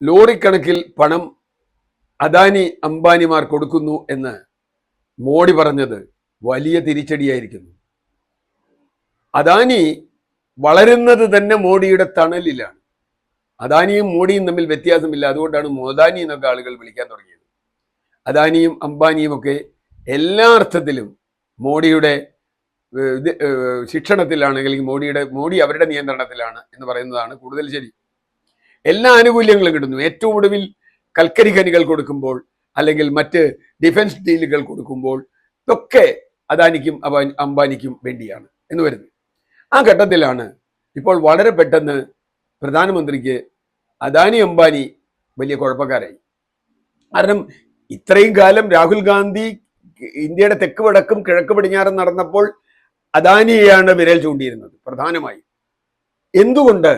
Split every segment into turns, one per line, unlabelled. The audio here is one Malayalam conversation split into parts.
ലോറിക്കണക്കിൽ പണം അദാനി അംബാനിമാർ കൊടുക്കുന്നു എന്ന് മോഡി പറഞ്ഞത് വലിയ തിരിച്ചടിയായിരിക്കുന്നു. അദാനി വളരുന്നത് തന്നെ മോഡിയുടെ തണലിലാണ്. അദാനിയും മോഡിയും തമ്മിൽ വ്യത്യാസമില്ല. അതുകൊണ്ടാണ് മോദാനി എന്നൊക്കെ ആളുകൾ വിളിക്കാൻ തുടങ്ങിയത്. അദാനിയും അംബാനിയും ഒക്കെ എല്ലാ അർത്ഥത്തിലും മോഡിയുടെ ശിക്ഷണത്തിലാണെങ്കിൽ മോഡി അവരുടെ നിയന്ത്രണത്തിലാണ് എന്ന് പറയുന്നതാണ് കൂടുതൽ ശരി. എല്ലാ ആനുകൂല്യങ്ങളും കിട്ടുന്നു. ഏറ്റവും ഒടുവിൽ കൽക്കരി ഖനികൾ കൊടുക്കുമ്പോൾ അല്ലെങ്കിൽ മറ്റ് ഡിഫൻസ് ഡീലുകൾ കൊടുക്കുമ്പോൾ ഇതൊക്കെ അദാനിക്കും അംബാനിക്കും വേണ്ടിയാണ് എന്ന് വരുന്നത്. ആ ഘട്ടത്തിലാണ് ഇപ്പോൾ വളരെ പെട്ടെന്ന് പ്രധാനമന്ത്രിക്ക് അദാനി അംബാനി വലിയ കുഴപ്പക്കാരായി. കാരണം ഇത്രയും കാലം രാഹുൽ ഗാന്ധി ഇന്ത്യയുടെ തെക്ക് വടക്കും കിഴക്ക് പടിഞ്ഞാറും നടന്നപ്പോൾ അദാനിയെയാണ് വിരൽ ചൂണ്ടിയിരുന്നത് പ്രധാനമായും. എന്തുകൊണ്ട്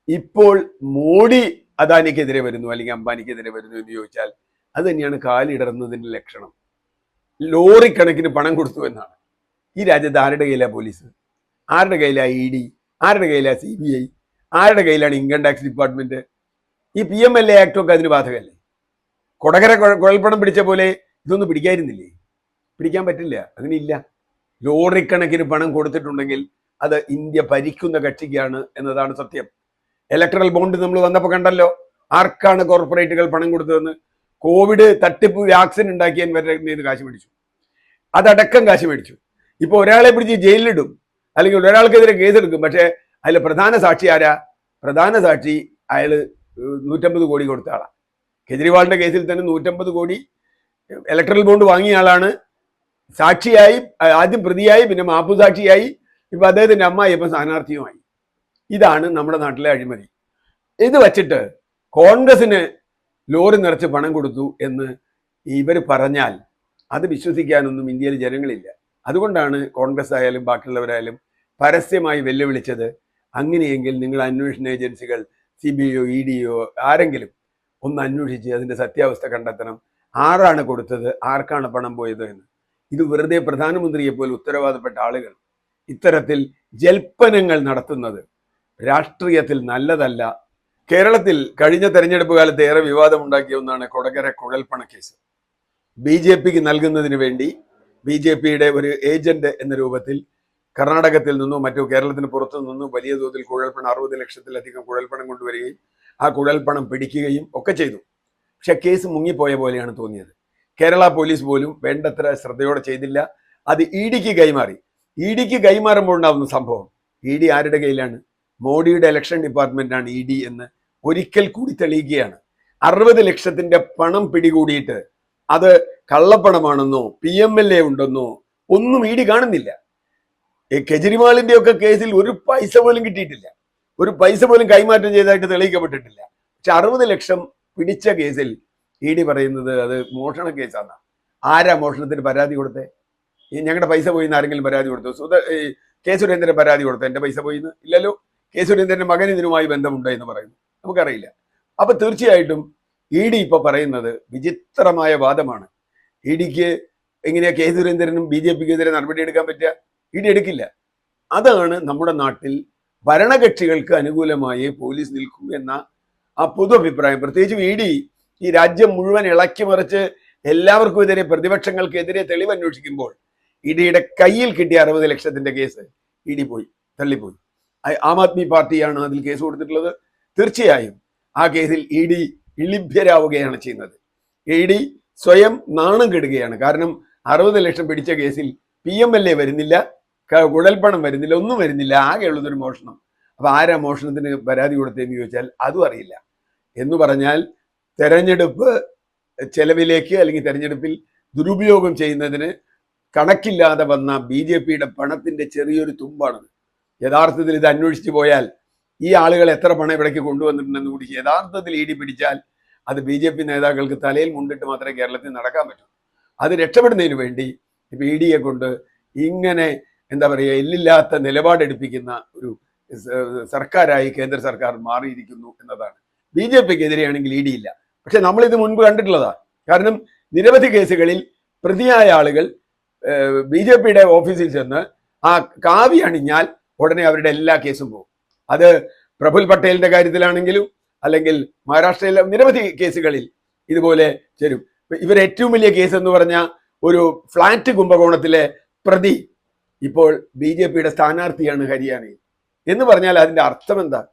ഇപ്പോൾ മോഡി അദാനിക്കെതിരെ വരുന്നു അല്ലെങ്കിൽ അംബാനിക്കെതിരെ വരുന്നു എന്ന് ചോദിച്ചാൽ അത് തന്നെയാണ് കാലിടറുന്നതിൻ്റെ ലക്ഷണം. ലോറിക്കണക്കിന് പണം കൊടുത്തു എന്നാണ്. ഈ രാജ്യത്ത് ആരുടെ കയ്യിലാണ് പോലീസ്, ആരുടെ കയ്യിലാണ് ED, ആരുടെ കയ്യിലാണ് CBI, ആരുടെ കയ്യിലാണ് ഇൻകം ടാക്സ് ഡിപ്പാർട്ട്മെന്റ്? ഈ PMLA ആക്ടൊക്കെ അതിന് ബാധകമല്ലേ? കൊടകര കുഴൽപ്പണം പിടിച്ച പോലെ ഇതൊന്നും പിടിക്കായിരുന്നില്ലേ? പിടിക്കാൻ പറ്റില്ല, അങ്ങനെയില്ല. ലോറിക്കണക്കിന് പണം കൊടുത്തിട്ടുണ്ടെങ്കിൽ അത് ഇന്ത്യ ഭരിക്കുന്ന കക്ഷിക്കാണ് എന്നതാണ് സത്യം. ഇലക്ട്രൽ ബോണ്ട് നമ്മൾ വന്നപ്പോൾ കണ്ടല്ലോ, ആർക്കാണ് കോർപ്പറേറ്റുകൾ പണം കൊടുത്തതെന്ന്. കോവിഡ് തട്ടിപ്പ് വാക്സിൻ ഉണ്ടാക്കിയാൽ വരെ കാശ് മേടിച്ചു, അതടക്കം കാശ് മേടിച്ചു. ഇപ്പൊ ഒരാളെ പിടിച്ച് ജയിലിലിടും അല്ലെങ്കിൽ ഒരാൾക്കെതിരെ കേസെടുക്കും. പക്ഷേ അതിൽ പ്രധാന സാക്ഷി ആരാ? പ്രധാന സാക്ഷി അയാള് 150 കോടി കൊടുത്ത ആളാണ്. കെജ്രിവാളിന്റെ കേസിൽ തന്നെ 150 കോടി ഇലക്ട്രൽ ബോണ്ട് വാങ്ങിയ ആളാണ്. സാക്ഷിയായി, ആദ്യം പ്രതിയായി, പിന്നെ മാപ്പുസാക്ഷിയായി, ഇപ്പൊ അദ്ദേഹത്തിന്റെ അമ്മായി ഇപ്പം സ്ഥാനാർത്ഥിയുമായി. ഇതാണ് നമ്മുടെ നാട്ടിലെ അഴിമതി. ഇത് വച്ചിട്ട് കോൺഗ്രസിന് ലോറി നിറച്ച് പണം കൊടുത്തു എന്ന് ഇവർ പറഞ്ഞാൽ അത് വിശ്വസിക്കാനൊന്നും ഇന്ത്യയിൽ ജനങ്ങളില്ല. അതുകൊണ്ടാണ് കോൺഗ്രസ് ആയാലും ബാക്കിയുള്ളവരായാലും പരസ്യമായി വെല്ലുവിളിച്ചത്. അങ്ങനെയെങ്കിൽ നിങ്ങൾ അന്വേഷണ ഏജൻസികൾ CBIയോ EDയോ ആരെങ്കിലും ഒന്ന് അന്വേഷിച്ച് അതിൻ്റെ സത്യാവസ്ഥ കണ്ടെത്തണം. ആരാണ് കൊടുത്തത്, ആർക്കാണ് പണം പോയത് എന്ന്. ഇത് വെറുതെ പ്രധാനമന്ത്രിയെപ്പോലെ ഉത്തരവാദപ്പെട്ട ആളുകൾ ഇത്തരത്തിൽ ജൽപ്പനങ്ങൾ നടത്തുന്നത് രാഷ്ട്രീയത്തിൽ നല്ലതല്ല. കേരളത്തിൽ കഴിഞ്ഞ തെരഞ്ഞെടുപ്പ് കാലത്ത് ഏറെ വിവാദമുണ്ടാക്കിയ ഒന്നാണ് കൊടകര കുഴൽപ്പണ കേസ്. BJPക്ക് നൽകുന്നതിന് വേണ്ടി BJPയുടെ ഒരു ഏജന്റ് എന്ന രൂപത്തിൽ കർണാടകത്തിൽ നിന്നോ മറ്റോ കേരളത്തിന് പുറത്തു നിന്നോ വലിയ തോതിൽ കുഴൽപ്പണം 60 ലക്ഷത്തിലധികം കുഴൽപ്പണം കൊണ്ടുവരികയും ആ കുഴൽപ്പണം പിടിക്കുകയും ഒക്കെ ചെയ്തു. പക്ഷെ കേസ് മുങ്ങിപ്പോയ പോലെയാണ് തോന്നിയത്. കേരള പോലീസ് പോലും വേണ്ടത്ര ശ്രദ്ധയോടെ ചെയ്തില്ല. അത് EDക്ക് കൈമാറി. EDക്ക് കൈമാറുമ്പോൾ ഉണ്ടാകുന്ന സംഭവം, ED ആരുടെ കയ്യിലാണ്? മോഡിയുടെ ഇലക്ഷൻ ഡിപ്പാർട്ട്മെന്റാണ് ED എന്ന് ഒരിക്കൽ കൂടി തെളിയിക്കുകയാണ്. 60 ലക്ഷത്തിന്റെ പണം പിടികൂടിയിട്ട് അത് കള്ളപ്പണമാണെന്നോ PMLA ഉണ്ടെന്നോ ഒന്നും ED കാണുന്നില്ല. കെജ്രിവാളിന്റെ ഒക്കെ കേസിൽ ഒരു പൈസ പോലും കിട്ടിയിട്ടില്ല, ഒരു പൈസ പോലും കൈമാറ്റം ചെയ്തതായിട്ട് തെളിയിക്കപ്പെട്ടിട്ടില്ല. പക്ഷെ 60 ലക്ഷം പിടിച്ച കേസിൽ ED പറയുന്നത് അത് മോഷണ കേസാണ്. ആരാ മോഷണത്തിന് പരാതി കൊടുത്തേ? ഞങ്ങളുടെ പൈസ പോയിന്ന് ആരെങ്കിലും പരാതി കൊടുത്തു? കെ സുരേന്ദ്രൻ പരാതി കൊടുത്തു എന്റെ പൈസ പോയിന്ന്? ഇല്ലല്ലോ. കെ സുരേന്ദ്രന്റെ മകൻ ഇതിനുമായി ബന്ധമുണ്ടോ എന്ന് പറയുന്നു, നമുക്കറിയില്ല. അപ്പൊ തീർച്ചയായിട്ടും ED ഇപ്പൊ പറയുന്നത് വിചിത്രമായ വാദമാണ്. EDക്ക് എങ്ങനെയാ കെ സുരേന്ദ്രനും BJPക്കെതിരെ നടപടി എടുക്കാൻ പറ്റുക? ED എടുക്കില്ല. അതാണ് നമ്മുടെ നാട്ടിൽ ഭരണകക്ഷികൾക്ക് അനുകൂലമായി പോലീസ് നിൽക്കും എന്ന ആ പൊതു അഭിപ്രായം. പ്രത്യേകിച്ചും ED ഈ രാജ്യം മുഴുവൻ ഇളക്കി മറിച്ച് എല്ലാവർക്കും എതിരെ, പ്രതിപക്ഷങ്ങൾക്കെതിരെ തെളിവ് അന്വേഷിക്കുമ്പോൾ EDയുടെ കയ്യിൽ കിട്ടിയ 60 ലക്ഷത്തിന്റെ കേസ് ED തള്ളിപ്പോയി. ആം ആദ്മി പാർട്ടിയാണ് അതിൽ കേസ് കൊടുത്തിട്ടുള്ളത്. തീർച്ചയായും ആ കേസിൽ ED ഇളിഭ്യരാവുകയാണ് ചെയ്യുന്നത്. ED സ്വയം നാണം കെടുകയാണ്. കാരണം 60 ലക്ഷം പിടിച്ച കേസിൽ PMLA വരുന്നില്ല, കുഴൽപ്പണം വരുന്നില്ല, ഒന്നും വരുന്നില്ല. ആകെയുള്ളതൊരു മോഷണം. അപ്പൊ ആരാ മോഷണത്തിന് പരാതി കൊടുത്തതെന്ന് ചോദിച്ചാൽ അതും അറിയില്ല. എന്ന് പറഞ്ഞാൽ തെരഞ്ഞെടുപ്പ് ചെലവിലേക്ക് അല്ലെങ്കിൽ തെരഞ്ഞെടുപ്പിൽ ദുരുപയോഗം ചെയ്യുന്നതിന് കണക്കില്ലാതെ വന്ന BJPയുടെ പണത്തിന്റെ ചെറിയൊരു തുമ്പാണത്. യഥാർത്ഥത്തിൽ ഇത് അന്വേഷിച്ചു പോയാൽ ഈ ആളുകൾ എത്ര പണം ഇവിടേക്ക് കൊണ്ടുവന്നിട്ടുണ്ടെന്ന് കൂടി യഥാർത്ഥത്തിൽ ED പിടിച്ചാൽ അത് BJP നേതാക്കൾക്ക് തലയിൽ മുണ്ടിട്ട് മാത്രമേ കേരളത്തിൽ നടക്കാൻ പറ്റൂ. അത് രക്ഷപ്പെടുന്നതിന് വേണ്ടി ഇപ്പൊ EDയെ കൊണ്ട് ഇങ്ങനെ എന്താ പറയുക, എല്ലില്ലാത്ത നിലപാടെടുപ്പിക്കുന്ന ഒരു സർക്കാരായി കേന്ദ്ര സർക്കാർ മാറിയിരിക്കുന്നു എന്നതാണ്. BJPക്കെതിരെയാണെങ്കിൽ ED ഇല്ല. പക്ഷെ നമ്മളിത് മുൻപ് കണ്ടിട്ടുള്ളതാണ്. കാരണം നിരവധി കേസുകളിൽ പ്രതിയായ ആളുകൾ BJPയുടെ ഓഫീസിൽ ചെന്ന് ആ കാവി അണിഞ്ഞാൽ ഉടനെ അവരുടെ എല്ലാ കേസും പോകും. അത് പ്രഫുൽ പട്ടേലിന്റെ കാര്യത്തിലാണെങ്കിലും അല്ലെങ്കിൽ മഹാരാഷ്ട്രയിലെ നിരവധി കേസുകളിൽ ഇതുപോലെ ചേരും. ഇവർ ഏറ്റവും വലിയ കേസ് എന്ന് പറഞ്ഞ ഒരു ഫ്ലാറ്റ് കുംഭകോണത്തിലെ പ്രതി ഇപ്പോൾ BJPയുടെ സ്ഥാനാർത്ഥിയാണ് ഹരിയാനയിൽ എന്ന് പറഞ്ഞാൽ അതിന്റെ അർത്ഥം എന്താ?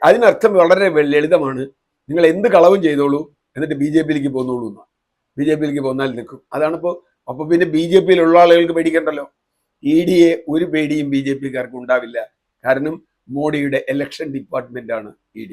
അതിനർത്ഥം വളരെ ലളിതമാണ്. നിങ്ങൾ എന്ത് കളവും ചെയ്തോളൂ, എന്നിട്ട് BJPയിലേക്ക് പോന്നോളൂ എന്നാണ്. BJPയിലേക്ക് പോന്നാൽ നിൽക്കും. അതാണിപ്പോ. അപ്പൊ പിന്നെ BJPയിലുള്ള ആളുകൾക്ക് പേടിക്കണ്ടല്ലോ. EDയെ ഒരു പേടിയും BJPക്കാർക്ക് ഉണ്ടാവില്ല. കാരണം മോഡിയുടെ ഇലക്ഷൻ ഡിപ്പാർട്ട്മെന്റ് ആണ് ED.